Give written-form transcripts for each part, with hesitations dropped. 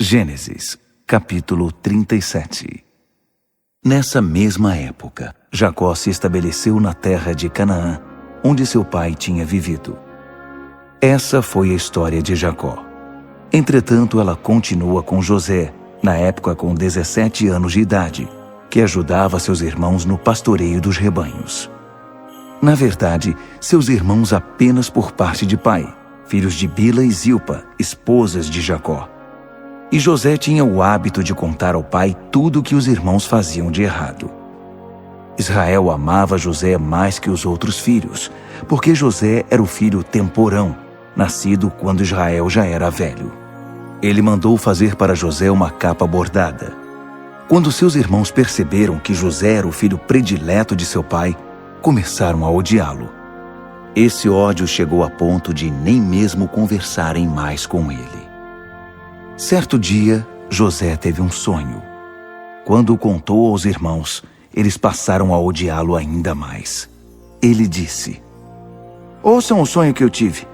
Gênesis, capítulo 37. Nessa mesma época, Jacó se estabeleceu na terra de Canaã, onde seu pai tinha vivido. Essa foi a história de Jacó. Entretanto, ela continua com José, na época com 17 anos de idade, que ajudava seus irmãos no pastoreio dos rebanhos. Na verdade, seus irmãos apenas por parte de pai, filhos de Bila e Zilpa, esposas de Jacó. E José tinha o hábito de contar ao pai tudo o que os irmãos faziam de errado. Israel amava José mais que os outros filhos, porque José era o filho temporão, nascido quando Israel já era velho. Ele mandou fazer para José uma capa bordada. Quando seus irmãos perceberam que José era o filho predileto de seu pai, começaram a odiá-lo. Esse ódio chegou a ponto de nem mesmo conversarem mais com ele. Certo dia, José teve um sonho. Quando o contou aos irmãos, eles passaram a odiá-lo ainda mais. Ele disse: "Ouçam o sonho que eu tive.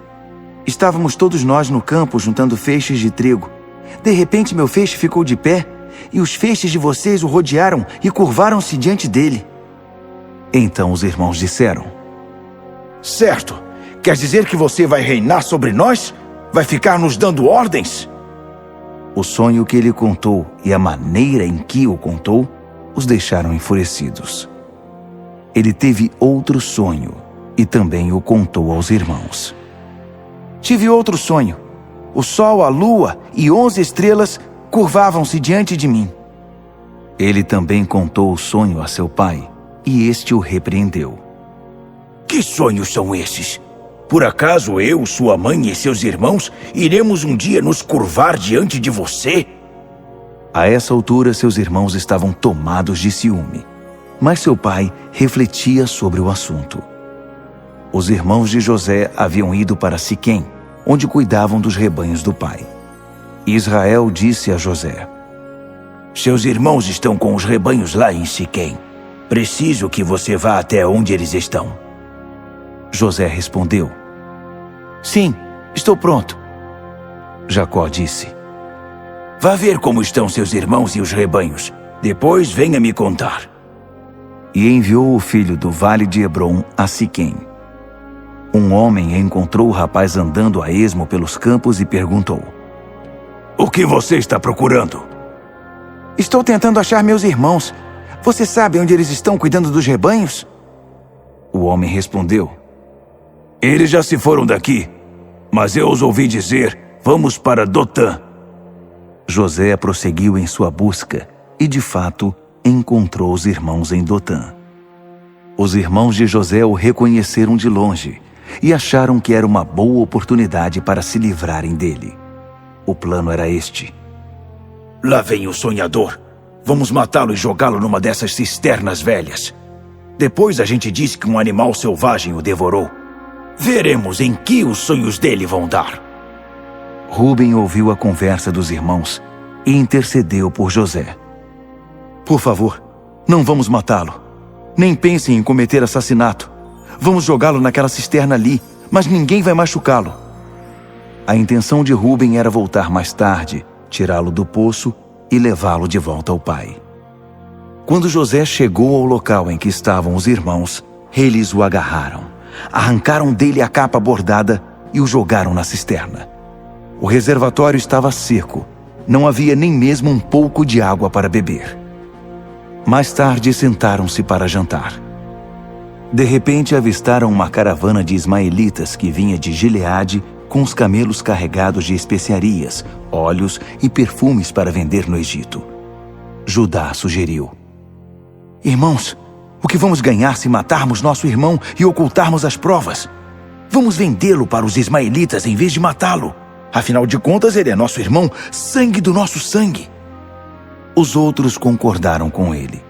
Estávamos todos nós no campo juntando feixes de trigo. De repente meu feixe ficou de pé, e os feixes de vocês o rodearam e curvaram-se diante dele." Então os irmãos disseram: "Certo, quer dizer que você vai reinar sobre nós? Vai ficar nos dando ordens?" O sonho que ele contou e a maneira em que o contou os deixaram enfurecidos. Ele teve outro sonho e também o contou aos irmãos. "Tive outro sonho. O sol, a lua e 11 estrelas curvavam-se diante de mim." Ele também contou o sonho a seu pai e este o repreendeu. "Que sonhos são esses? Por acaso eu, sua mãe e seus irmãos iremos um dia nos curvar diante de você?" A essa altura, seus irmãos estavam tomados de ciúme, mas seu pai refletia sobre o assunto. Os irmãos de José haviam ido para Siquém, onde cuidavam dos rebanhos do pai. Israel disse a José: "Seus irmãos estão com os rebanhos lá em Siquém. Preciso que você vá até onde eles estão." José respondeu: "Sim, estou pronto." Jacó disse: "Vá ver como estão seus irmãos e os rebanhos. Depois venha me contar." E enviou o filho do vale de Hebrom a Siquém. Um homem encontrou o rapaz andando a esmo pelos campos e perguntou: "O que você está procurando?" "Estou tentando achar meus irmãos. Você sabe onde eles estão cuidando dos rebanhos?" O homem respondeu: "Eles já se foram daqui, mas eu os ouvi dizer, vamos para Dotã." José prosseguiu em sua busca e, de fato, encontrou os irmãos em Dotã. Os irmãos de José o reconheceram de longe e acharam que era uma boa oportunidade para se livrarem dele. O plano era este: "Lá vem o sonhador. Vamos matá-lo e jogá-lo numa dessas cisternas velhas. Depois a gente diz que um animal selvagem o devorou. Veremos em que os sonhos dele vão dar." Rúben ouviu a conversa dos irmãos e intercedeu por José. "Por favor, não vamos matá-lo. Nem pensem em cometer assassinato. Vamos jogá-lo naquela cisterna ali, mas ninguém vai machucá-lo." A intenção de Rúben era voltar mais tarde, tirá-lo do poço e levá-lo de volta ao pai. Quando José chegou ao local em que estavam os irmãos, eles o agarraram, arrancaram dele a capa bordada e o jogaram na cisterna. O reservatório estava seco, não havia nem mesmo um pouco de água para beber. Mais tarde sentaram-se para jantar. De repente avistaram uma caravana de ismaelitas que vinha de Gileade com os camelos carregados de especiarias, óleos e perfumes para vender no Egito. Judá sugeriu: "Irmãos, o que vamos ganhar se matarmos nosso irmão e ocultarmos as provas? Vamos vendê-lo para os ismaelitas em vez de matá-lo. Afinal de contas, ele é nosso irmão, sangue do nosso sangue." Os outros concordaram com ele.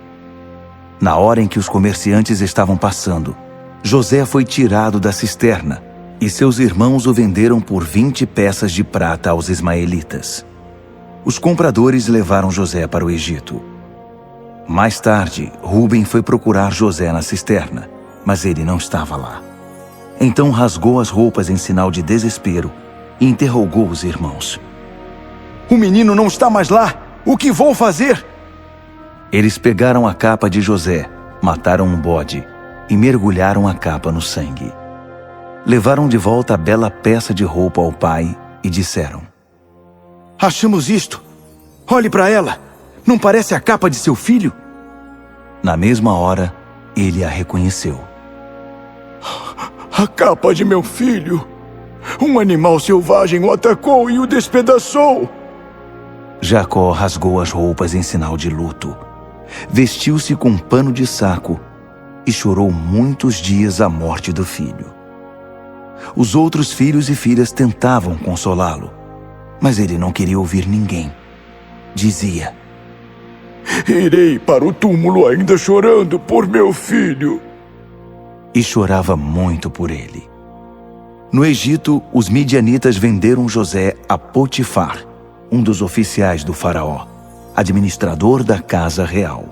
Na hora em que os comerciantes estavam passando, José foi tirado da cisterna e seus irmãos o venderam por 20 peças de prata aos ismaelitas. Os compradores levaram José para o Egito. Mais tarde, Rúben foi procurar José na cisterna, mas ele não estava lá. Então rasgou as roupas em sinal de desespero e interrogou os irmãos: O menino não está mais lá! O que vou fazer? Eles pegaram a capa de José, mataram um bode e mergulharam a capa no sangue. Levaram de volta a bela peça de roupa ao pai e disseram: Achamos isto! Olhe para ela! Não parece a capa de seu filho? Na mesma hora, ele a reconheceu. A capa de meu filho! Um animal selvagem o atacou e o despedaçou! Jacó rasgou as roupas em sinal de luto, vestiu-se com um pano de saco e chorou muitos dias a morte do filho. Os outros filhos e filhas tentavam consolá-lo, mas ele não queria ouvir ninguém. Dizia: Irei para o túmulo ainda chorando por meu filho. E chorava muito por ele. No Egito, os midianitas venderam José a Potifar, um dos oficiais do faraó, administrador da casa real.